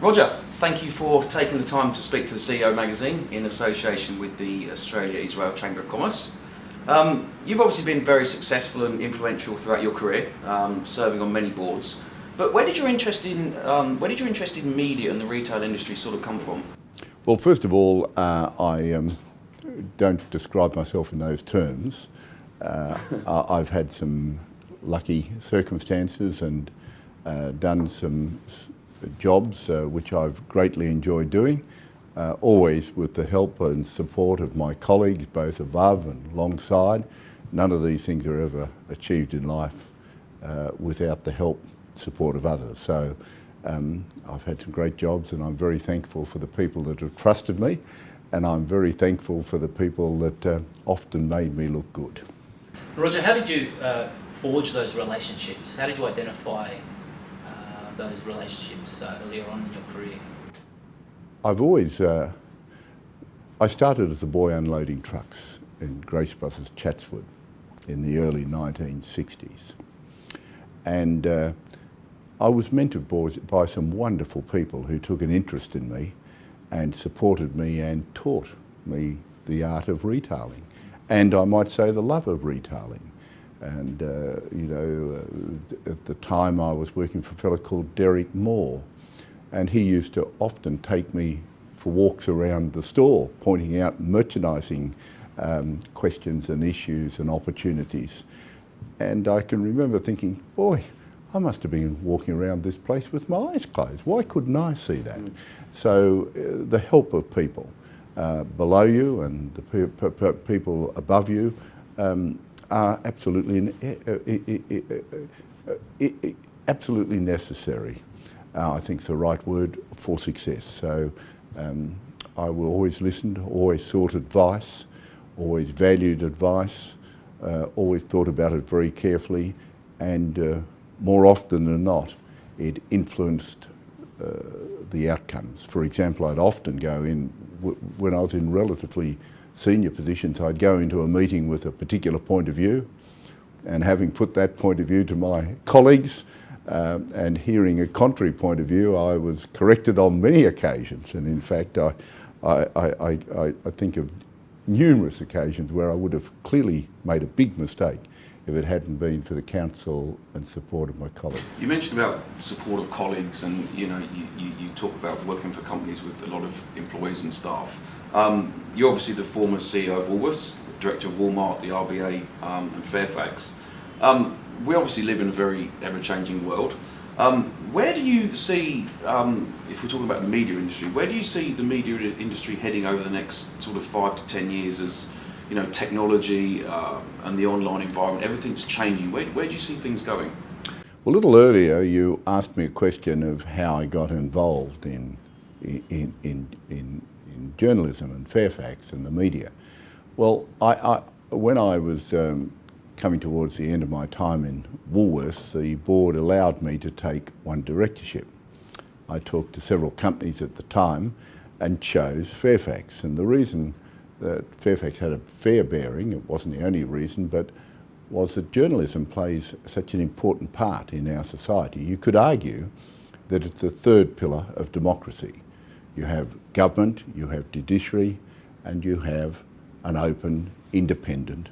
Roger, thank you for taking the time to speak to the CEO magazine in association with the AustraliaIsrael Chamber of Commerce. You've obviously been very successful and influential throughout your career, serving on many boards. But where did your interest in media and the retail industry sort of come from? Well, first of all, I don't describe myself in those terms. I've had some lucky circumstances and done some jobs which I've greatly enjoyed doing, always with the help and support of my colleagues, both above and alongside. None of these things are ever achieved in life without the help, support of others. So I've had some great jobs, and I'm very thankful for the people that have trusted me, and I'm very thankful for the people that often made me look good. Roger, how did you forge those relationships? How did you identify those relationships earlier on in your career? I've always, I started as a boy unloading trucks in Grace Buses Chatswood in the early 1960s. And I was mentored by some wonderful people who took an interest in me and supported me and taught me the art of retailing. And I might say the love of retailing. And, at the time I was working for a fellow called Derek Moore, and he used to often take me for walks around the store, pointing out merchandising questions and issues and opportunities. And I can remember thinking, boy, I must have been walking around this place with my eyes closed. Why couldn't I see that? So the help of people below you and the people above you are absolutely necessary. I think it's the right word for success. So I will always listen, always sought advice, always valued advice, always thought about it very carefully, and more often than not, it influenced the outcomes. For example, I'd often go in, when I was in relatively senior positions, I'd go into a meeting with a particular point of view, and having put that point of view to my colleagues and hearing a contrary point of view, I was corrected on many occasions. And in fact, I think of numerous occasions where I would have clearly made a big mistake if it hadn't been for the counsel and support of my colleagues. You mentioned about support of colleagues, and you talk about working for companies with a lot of employees and staff. You're obviously the former CEO of Woolworths, director of Walmart, the RBA, and Fairfax. We obviously live in a very ever-changing world. Where do you see, if we're talking about the media industry, where do you see the media industry heading over the next sort of 5 to 10 years as technology and the online environment, everything's changing? Where do you see things going? Well, a little earlier you asked me a question of how I got involved in journalism and Fairfax and the media. Well, when I was coming towards the end of my time in Woolworths, the board allowed me to take one directorship. I talked to several companies at the time and chose Fairfax. And the reason that Fairfax had a fair bearing, it wasn't the only reason, but was that journalism plays such an important part in our society. You could argue that it's the third pillar of democracy. You have government, you have judiciary, and you have an open, independent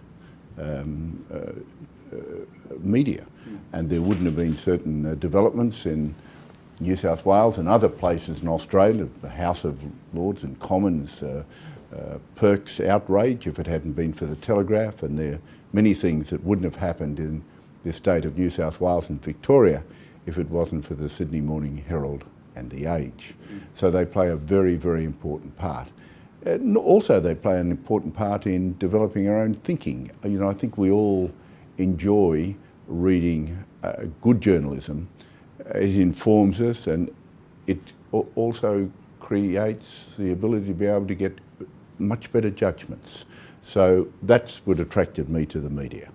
media. And there wouldn't have been certain developments in New South Wales and other places in Australia, the House of Lords and Commons perks outrage if it hadn't been for the Telegraph, and there are many things that wouldn't have happened in the state of New South Wales and Victoria if it wasn't for the Sydney Morning Herald and The Age. So they play a very, very important part. Also, they play an important part in developing our own thinking. I think we all enjoy reading good journalism. It informs us, and it also creates the ability to be able to get much better judgments. So that's what attracted me to the media.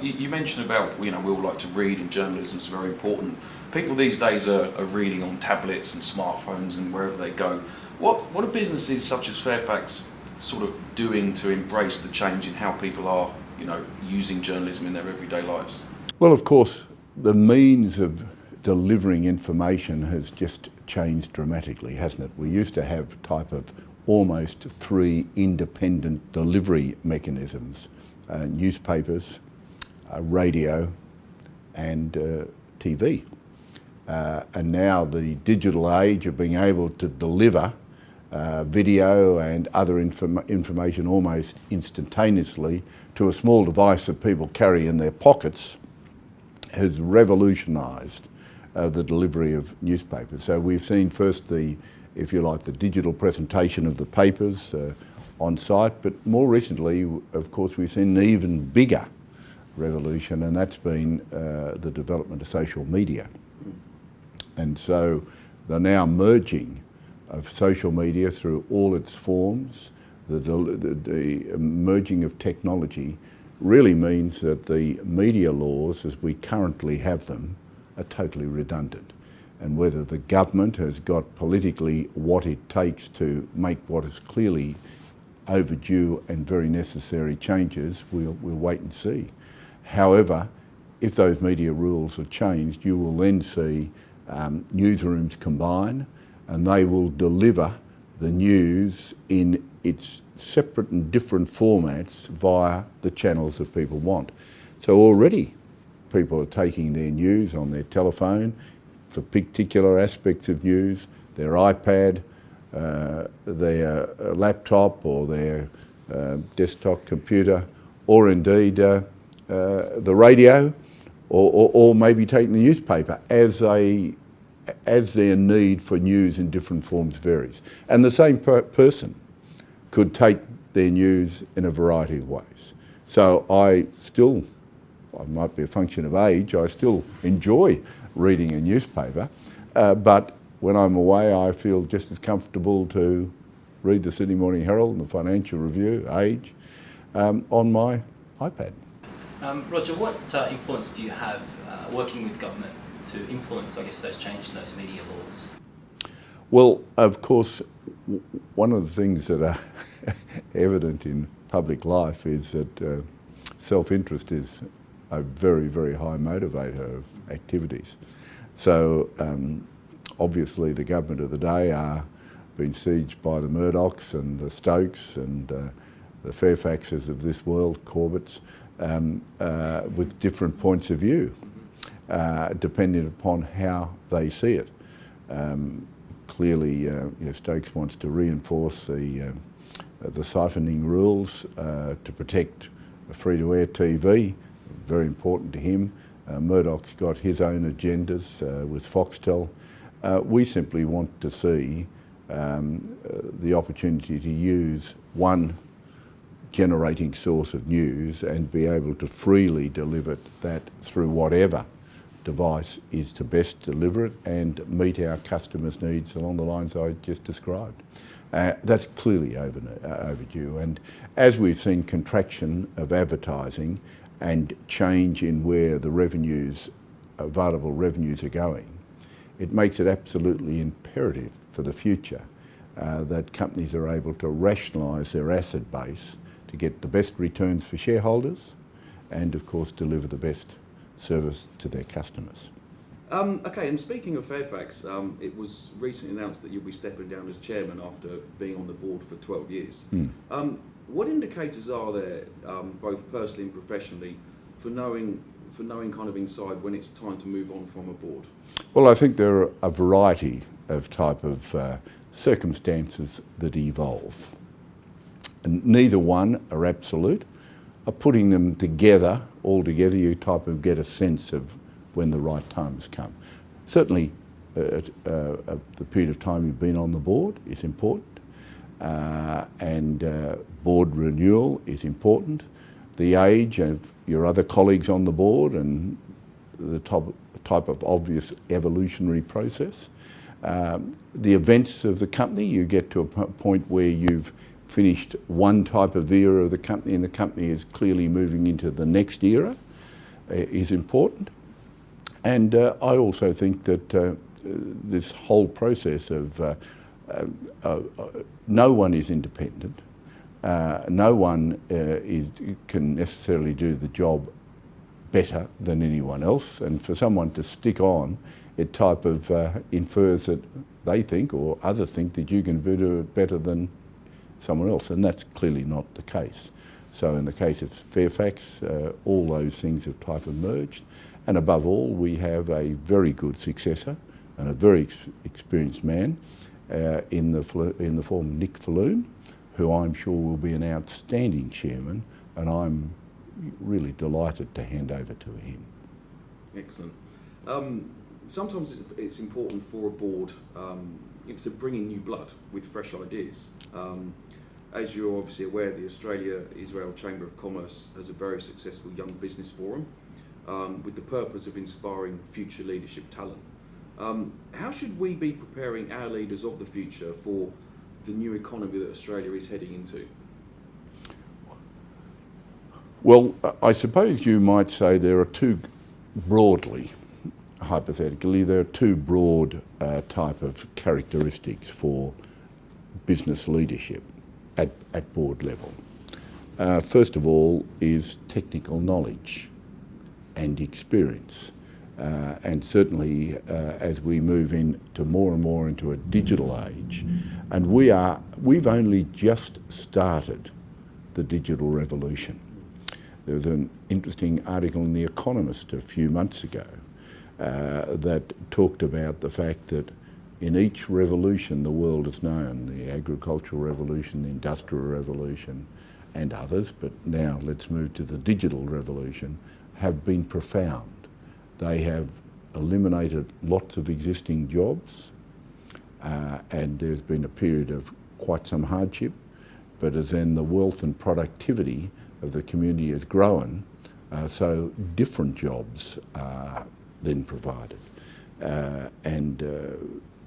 You mentioned about, we all like to read, and journalism is very important. People these days are reading on tablets and smartphones and wherever they go. What are businesses such as Fairfax sort of doing to embrace the change in how people are, using journalism in their everyday lives? Well, of course, the means of delivering information has just changed dramatically, hasn't it? We used to have type of almost 3 independent delivery mechanisms, newspapers, radio and TV. And now the digital age of being able to deliver video and other information almost instantaneously to a small device that people carry in their pockets has revolutionised the delivery of newspapers. So we've seen first if you like, the digital presentation of the papers on site, but more recently, of course, we've seen an even bigger revolution, and that's been the development of social media. And so the now merging of social media through all its forms, the merging of technology really means that the media laws as we currently have them are totally redundant. And whether the government has got politically what it takes to make what is clearly overdue and very necessary changes, we'll wait and see. However, if those media rules are changed, you will then see newsrooms combine, and they will deliver the news in its separate and different formats via the channels that people want. So already people are taking their news on their telephone for particular aspects of news, their iPad, their laptop or their desktop computer, or indeed the radio, or maybe taking the newspaper as their need for news in different forms varies. And the same person could take their news in a variety of ways. So I might be a function of age, I still enjoy reading a newspaper, but when I'm away I feel just as comfortable to read the Sydney Morning Herald and the Financial Review, Age, on my iPad. Roger, what influence do you have working with government to influence, I guess, those changes in those media laws? Well, of course, one of the things that are evident in public life is that self-interest is a very, very high motivator of activities. So obviously the government of the day are being sieged by the Murdochs and the Stokes and the Fairfaxes of this world, Corbett's, with different points of view, depending upon how they see it. Clearly, Stokes wants to reinforce the siphoning rules to protect free-to-air TV, very important to him. Murdoch's got his own agendas with Foxtel. We simply want to see the opportunity to use one generating source of news and be able to freely deliver that through whatever device is to best deliver it and meet our customers' needs along the lines I just described. That's clearly overdue, and as we've seen contraction of advertising and change in where the available revenues are going, it makes it absolutely imperative for the future that companies are able to rationalise their asset base to get the best returns for shareholders and of course deliver the best service to their customers. Okay, and speaking of Fairfax, it was recently announced that you'll be stepping down as chairman after being on the board for 12 years. What indicators are there, both personally and professionally, for knowing kind of inside when it's time to move on from a board? Well, I think there are a variety of type of circumstances that evolve. And neither one are absolute. Putting them together, all together, you type of get a sense of when the right time has come. Certainly, the period of time you've been on the board is important, and board renewal is important. The age of your other colleagues on the board and the type of obvious evolutionary process. The events of the company, you get to a point where you've finished one type of era of the company and the company is clearly moving into the next era, is important. And I also think that this whole process of no one is independent, no one can necessarily do the job better than anyone else, and for someone to stick on it type of infers that they think or others think that you can do it better than someone else, and that's clearly not the case. So in the case of Fairfax, all those things have type of merged, and above all, we have a very good successor and a very experienced man in the form of Nick Falloon, who I'm sure will be an outstanding chairman, and I'm really delighted to hand over to him. Excellent. Sometimes it's important for a board to bring in new blood with fresh ideas. As you're obviously aware, the Australia-Israel Chamber of Commerce has a very successful young business forum with the purpose of inspiring future leadership talent. How should we be preparing our leaders of the future for the new economy that Australia is heading into? Well, I suppose you might say there are two, broadly, hypothetically, there are two broad type of characteristics for business leadership at board level. First of all is technical knowledge and experience. And certainly as we move into more and more into a digital age, and we've only just started the digital revolution. There was an interesting article in The Economist a few months ago that talked about the fact that in each revolution the world has known, the agricultural revolution, the industrial revolution and others, but now let's move to the digital revolution, have been profound. They have eliminated lots of existing jobs and there's been a period of quite some hardship, but as then the wealth and productivity of the community has grown, so different jobs are then provided.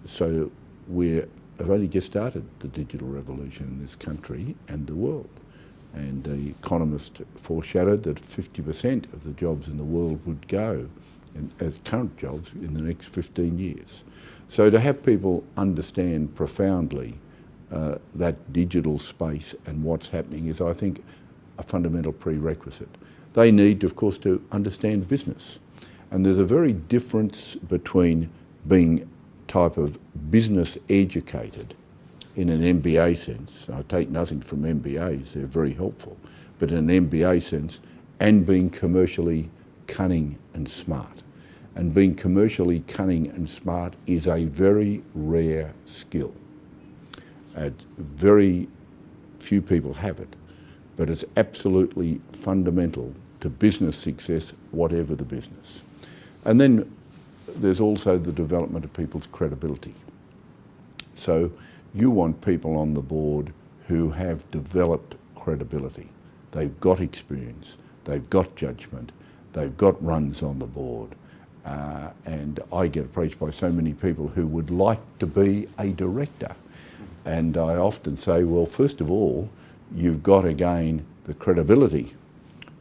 So we have only just started the digital revolution in this country and the world. And The Economist foreshadowed that 50% of the jobs in the world would go as current jobs in the next 15 years. So to have people understand profoundly that digital space and what's happening is, I think, a fundamental prerequisite. They need, of course, to understand business. And there's a very difference between being type of business educated in an MBA sense. I take nothing from MBAs, they're very helpful, but in an MBA sense, and being commercially cunning and smart. And being commercially cunning and smart is a very rare skill. Very few people have it, but it's absolutely fundamental to business success, whatever the business. And then there's also the development of people's credibility. So you want people on the board who have developed credibility. They've got experience, they've got judgment, they've got runs on the board. And I get approached by so many people who would like to be a director. And I often say, well, first of all, you've got to gain the credibility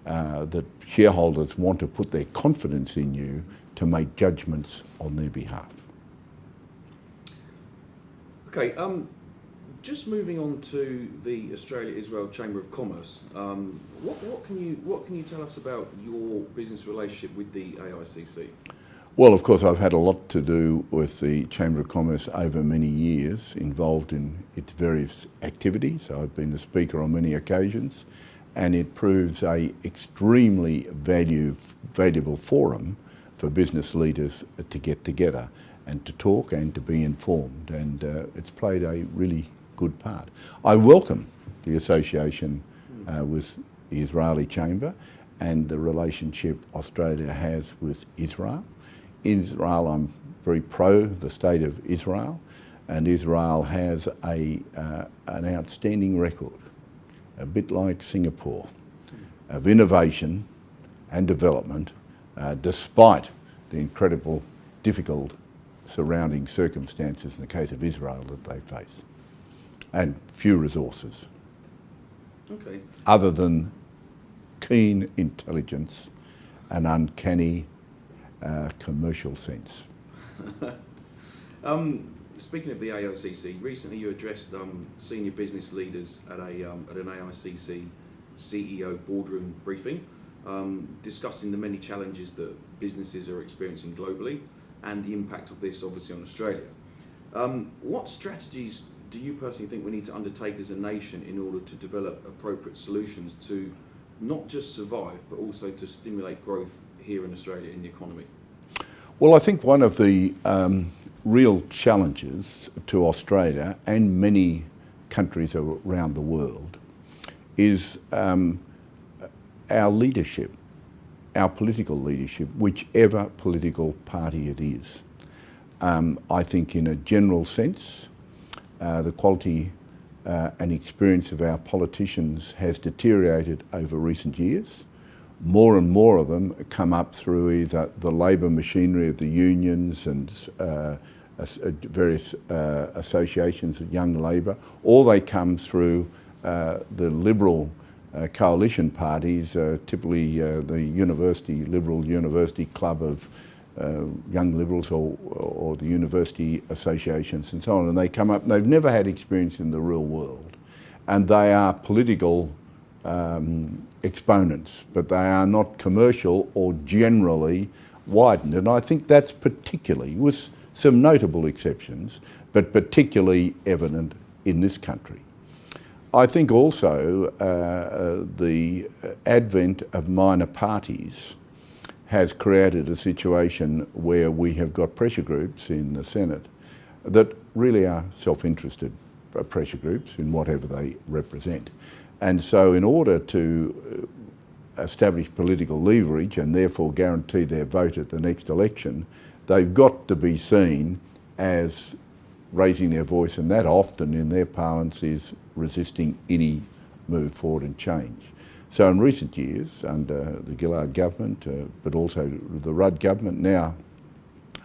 that shareholders want to put their confidence in you to make judgments on their behalf. Okay, just moving on to the Australia-Israel Chamber of Commerce, what can you tell us about your business relationship with the AICC? Well, of course, I've had a lot to do with the Chamber of Commerce over many years, involved in its various activities. I've been a speaker on many occasions, and it proves a extremely valuable forum for business leaders to get together and to talk and to be informed, and it's played a really good part. I welcome the association with the Israeli Chamber and the relationship Australia has with Israel. In Israel, I'm very pro the state of Israel, and Israel has an outstanding record, a bit like Singapore, of innovation and development, despite the incredible, difficult surrounding circumstances in the case of Israel that they face, and few resources. Okay. Other than keen intelligence and uncanny commercial sense. Speaking of the AICC, recently you addressed senior business leaders at an AICC CEO boardroom briefing, discussing the many challenges that businesses are experiencing globally and the impact of this obviously on Australia. What strategies do you personally think we need to undertake as a nation in order to develop appropriate solutions to not just survive, but also to stimulate growth here in Australia in the economy? Well, I think one of the real challenges to Australia and many countries around the world is our leadership, our political leadership, whichever political party it is. I think in a general sense, the quality and experience of our politicians has deteriorated over recent years. More and more of them come up through either the labour machinery of the unions and various associations of young labour, or they come through the Liberal coalition parties, typically the Liberal University Club of Young Liberals or the university associations and so on, and they come up and they've never had experience in the real world, and they are political exponents, but they are not commercial or generally widened. And I think that's particularly, with some notable exceptions, but particularly evident in this country. I think also the advent of minor parties has created a situation where we have got pressure groups in the Senate that really are self-interested pressure groups in whatever they represent. And so in order to establish political leverage and therefore guarantee their vote at the next election, they've got to be seen as raising their voice, and that often in their parlance is resisting any move forward and change. So in recent years, under the Gillard government, but also the Rudd government, now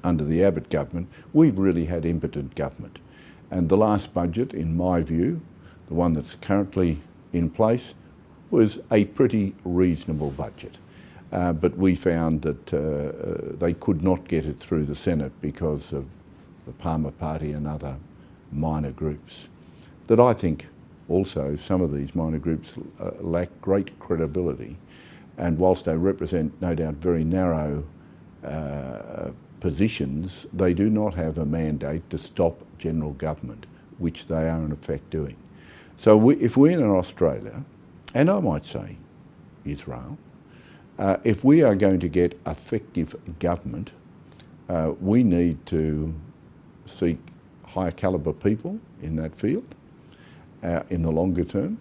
under the Abbott government, we've really had impotent government. And the last budget, in my view, the one that's currently in place, was a pretty reasonable budget. But we found that they could not get it through the Senate because of the Palmer Party and other minor groups. That I think also some of these minor groups lack great credibility, and whilst they represent no doubt very narrow positions, they do not have a mandate to stop general government, which they are in effect doing. So if we're in Australia, and I might say Israel, if we are going to get effective government, we need to seek higher calibre people in that field in the longer term,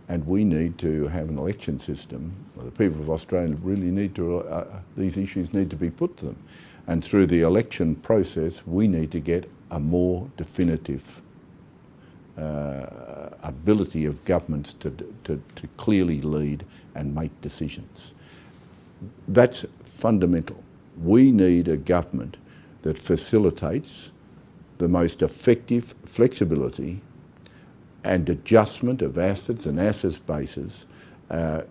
and we need to have an election system. The people of Australia really need to, these issues need to be put to them, and through the election process we need to get a more definitive ability of governments to clearly lead and make decisions. That's fundamental. We need a government that facilitates the most effective flexibility and adjustment of assets and assets bases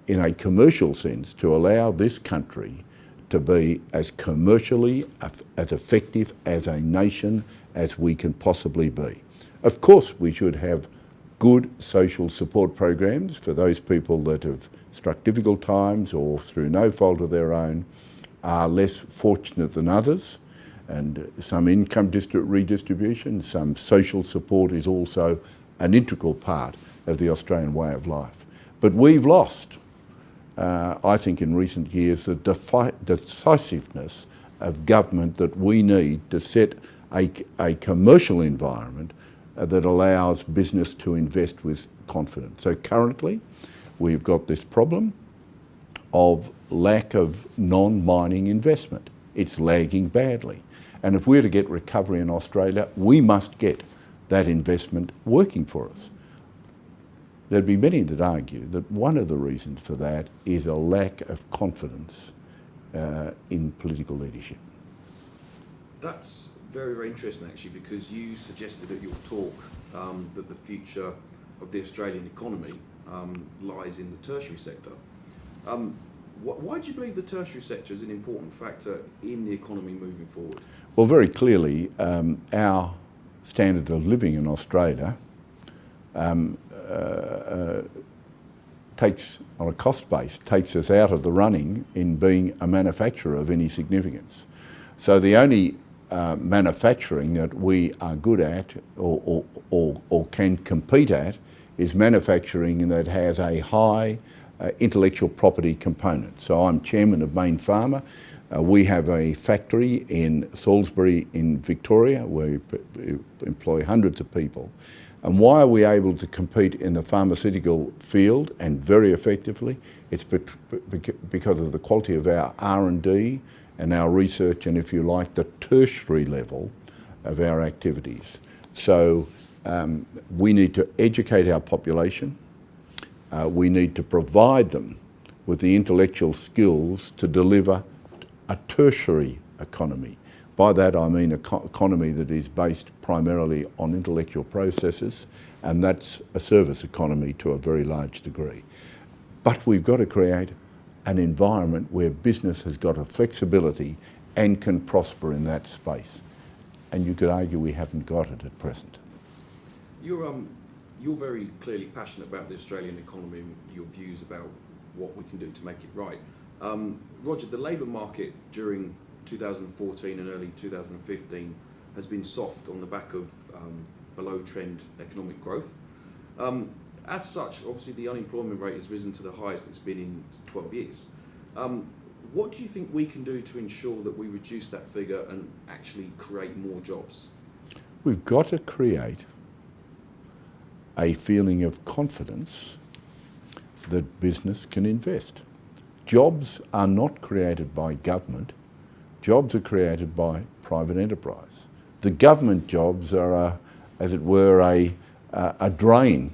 in a commercial sense to allow this country to be as commercially as effective as a nation as we can possibly be. Of course, we should have good social support programs for those people that have struck difficult times or through no fault of their own are less fortunate than others, and some income redistribution, some social support is also an integral part of the Australian way of life. But we've lost, I think in recent years, the decisiveness of government that we need to set a commercial environment that allows business to invest with confidence. So currently we've got this problem of lack of non-mining investment. It's lagging badly. And if we're to get recovery in Australia, we must get that investment working for us. There'd be many that argue that one of the reasons for that is a lack of confidence in political leadership. That's very, very interesting actually, because you suggested at your talk that the future of the Australian economy lies in the tertiary sector. Why do you believe the tertiary sector is an important factor in the economy moving forward? Well, very clearly, our standard of living in Australia takes, on a cost base, takes us out of the running in being a manufacturer of any significance. So the only manufacturing that we are good at or can compete at is manufacturing that has a high intellectual property component. So I'm chairman of Main Pharma. We have a factory in Salisbury in Victoria where we employ hundreds of people. And why are we able to compete in the pharmaceutical field and very effectively? It's because of the quality of our R&D and our research and, if you like, the tertiary level of our activities. So we need to educate our population. We need to provide them with the intellectual skills to deliver a tertiary economy. By that I mean an economy that is based primarily on intellectual processes, and that's a service economy to a very large degree. But we've got to create an environment where business has got a flexibility and can prosper in that space. And you could argue we haven't got it at present. You're very clearly passionate about the Australian economy and your views about what we can do to make it right. Roger, the labour market during 2014 and early 2015 has been soft on the back of below trend economic growth. As such, obviously the unemployment rate has risen to the highest it's been in 12 years. What do you think we can do to ensure that we reduce that figure and actually create more jobs? We've got to create a feeling of confidence that business can invest. Jobs are not created by government. Jobs are created by private enterprise. The government jobs are, as it were, a drain,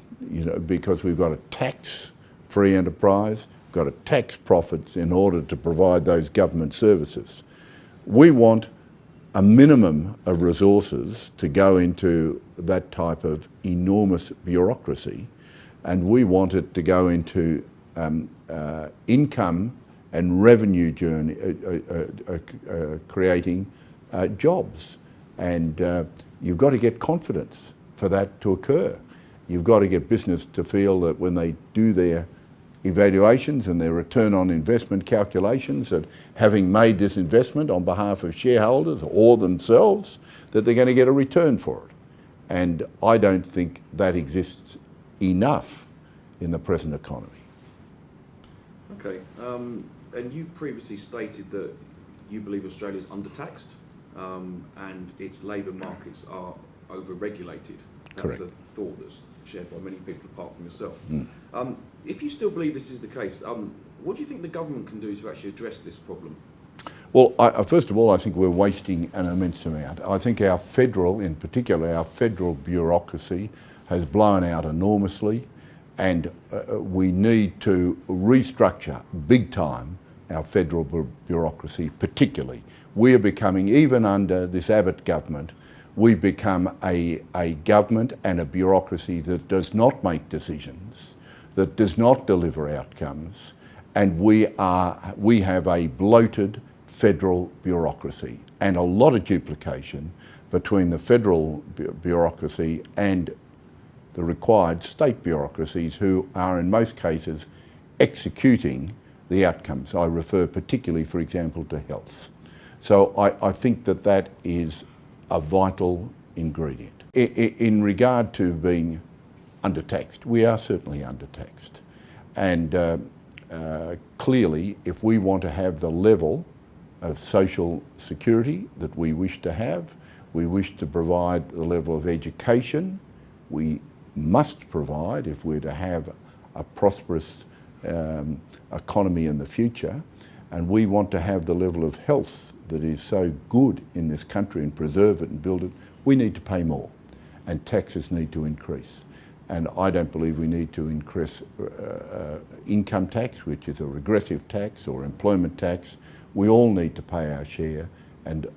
because we've got to tax free enterprise, we've got to tax profits in order to provide those government services. We want a minimum of resources to go into that type of enormous bureaucracy, and we want it to go into income and revenue journey, creating jobs. And you've got to get confidence for that to occur. You've got to get business to feel that when they do their evaluations and their return on investment calculations, that having made this investment on behalf of shareholders or themselves, that they're going to get a return for it. And I don't think that exists enough in the present economy. Okay, and you've previously stated that you believe Australia's undertaxed and its labour markets are over-regulated. That's Correct. a thought that's shared by many people apart from yourself. If you still believe this is the case, what do you think the government can do to actually address this problem? Well, first of all, I think we're wasting an immense amount. I think our federal, in particular, our federal bureaucracy has blown out enormously, and we need to restructure big time our federal bureaucracy particularly. We're becoming, even under this Abbott government, we've become a government and a bureaucracy that does not make decisions, that does not deliver outcomes, and we have a bloated federal bureaucracy and a lot of duplication between the federal bureaucracy and the required state bureaucracies who are in most cases executing the outcomes. I refer particularly, for example, to health. So I think that is a vital ingredient. In regard to being undertaxed, we are certainly undertaxed. And clearly, if we want to have the level of social security that we wish to have, we wish to provide the level of education we must provide if we're to have a prosperous economy in the future, and we want to have the level of health that is so good in this country and preserve it and build it, we need to pay more, and taxes need to increase. And I don't believe we need to increase income tax, which is a regressive tax, or employment tax. We all need to pay our share, and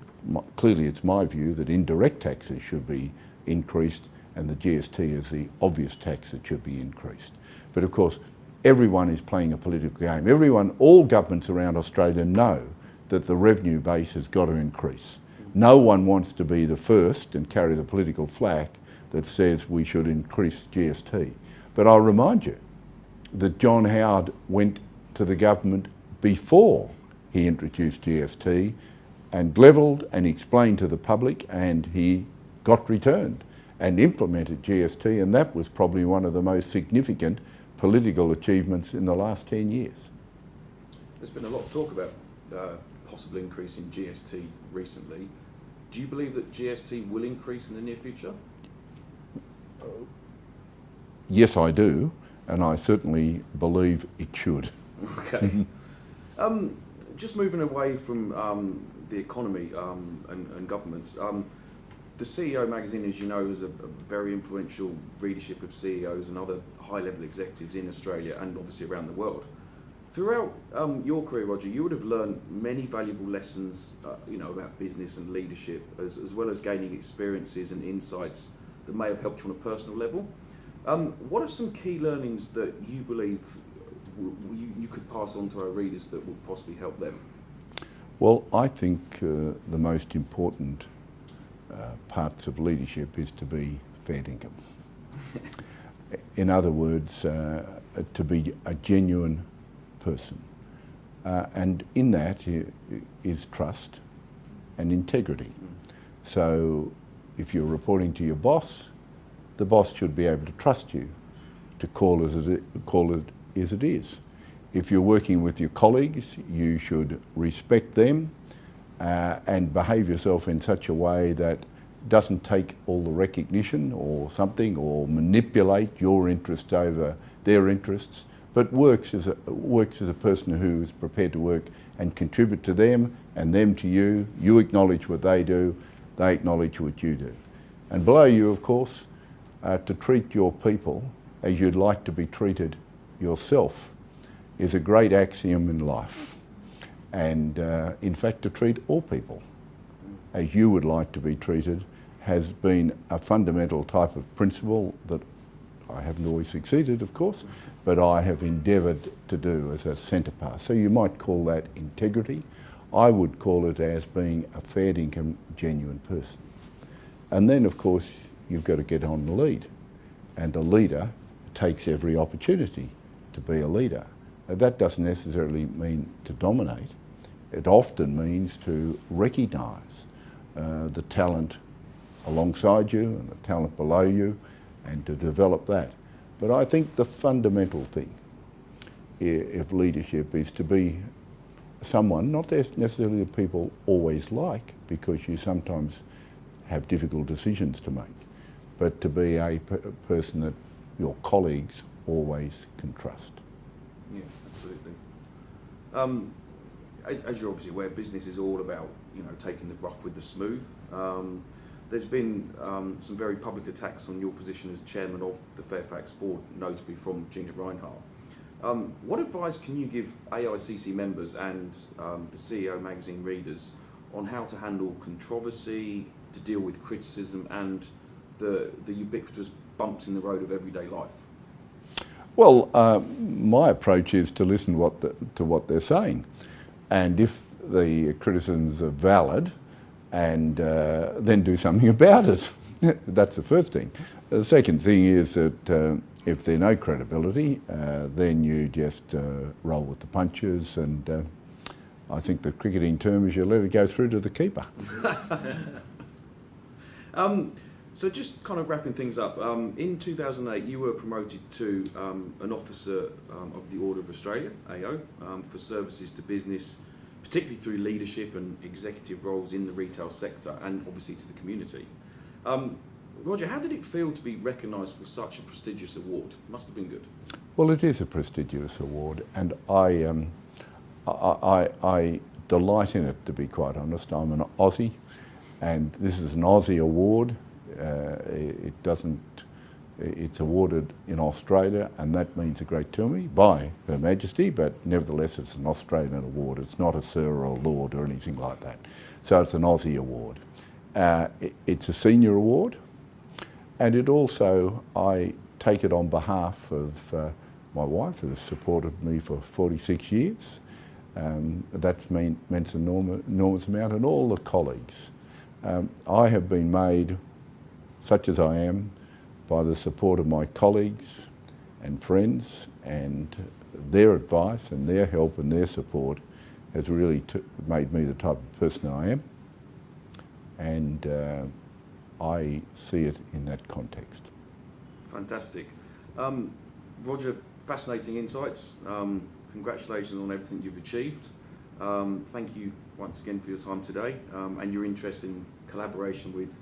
clearly it's my view that indirect taxes should be increased, and the GST is the obvious tax that should be increased. But of course, everyone is playing a political game. All governments around Australia know that the revenue base has got to increase. No one wants to be the first and carry the political flag that says we should increase GST. But I'll remind you that John Howard went to the government before he introduced GST and levelled and explained to the public, and he got returned and implemented GST, and that was probably one of the most significant political achievements in the last 10 years. There's been a lot of talk about possible increase in GST recently. Do you believe that GST will increase in the near future? Yes, I do, and I certainly believe it should. Okay. Just moving away from the economy and governments, the CEO magazine, as you know, is a very influential readership of CEOs and other high-level executives in Australia and obviously around the world. Throughout your career, Roger, you would have learned many valuable lessons, about business and leadership, as well as gaining experiences and insights that may have helped you on a personal level. What are some key learnings that you believe you could pass on to our readers that would possibly help them? Well, I think the most important parts of leadership is to be fair dinkum. In other words, to be a genuine person. And in that is trust and integrity. So if you're reporting to your boss, the boss should be able to trust you to call it as it is. If you're working with your colleagues, you should respect them and behave yourself in such a way that doesn't take all the recognition or something, or manipulate your interest over their interests, but works as a person who is prepared to work and contribute to them and them to you. You acknowledge what they do, they acknowledge what you do. And below you, of course, to treat your people as you'd like to be treated yourself is a great axiom in life. And in fact, to treat all people as you would like to be treated has been a fundamental type of principle that I haven't always succeeded, of course, but I have endeavoured to do as a centre pass. So you might call that integrity. I would call it as being a fair dinkum, genuine person. And then, of course, you've got to get on the lead. And a leader takes every opportunity to be a leader. Now, that doesn't necessarily mean to dominate. It often means to recognise the talent alongside you and the talent below you, and to develop that. But I think the fundamental thing of leadership is to be someone, not necessarily that people always like, because you sometimes have difficult decisions to make, but to be a person that your colleagues always can trust. Yeah, absolutely. As you're obviously aware, business is all about taking the rough with the smooth. There's been some very public attacks on your position as chairman of the Fairfax board, notably from Gina Reinhardt. What advice can you give AICC members and the CEO magazine readers on how to handle controversy, to deal with criticism and the ubiquitous bumps in the road of everyday life? Well, my approach is to listen to what they're saying, and if the criticisms are valid, and then do something about it. That's the first thing. The second thing is that if there's no credibility, then you just roll with the punches, and I think the cricketing term is you let it go through to the keeper. So just kind of wrapping things up, in 2008 you were promoted to an officer of the Order of Australia, AO, for services to business, particularly through leadership and executive roles in the retail sector and obviously to the community. Roger, how did it feel to be recognised for such a prestigious award? It must have been good. Well, it is a prestigious award, and I delight in it, to be quite honest. I'm an Aussie, and this is an Aussie award. It's awarded in Australia, and that means a great deal to me by Her Majesty, but nevertheless it's an Australian award. It's not a Sir or a Lord or anything like that. So it's an Aussie award. It's a senior award, and it also, I take it on behalf of my wife, who has supported me for 46 years. That's meant an enormous amount, and all the colleagues. I have been made, such as I am, by the support of my colleagues and friends, and their advice and their help and their support has really made me the type of person I am, and I see it in that context. Fantastic. Roger, fascinating insights. Congratulations on everything you've achieved. Thank you once again for your time today and your interest in collaboration with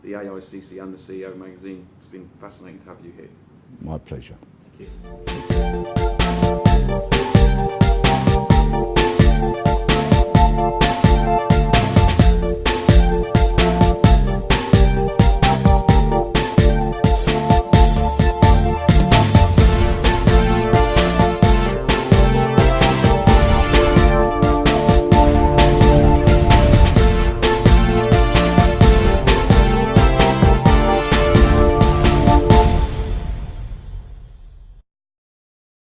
the AICC and the CEO magazine. It's been fascinating to have you here. My pleasure. Thank you.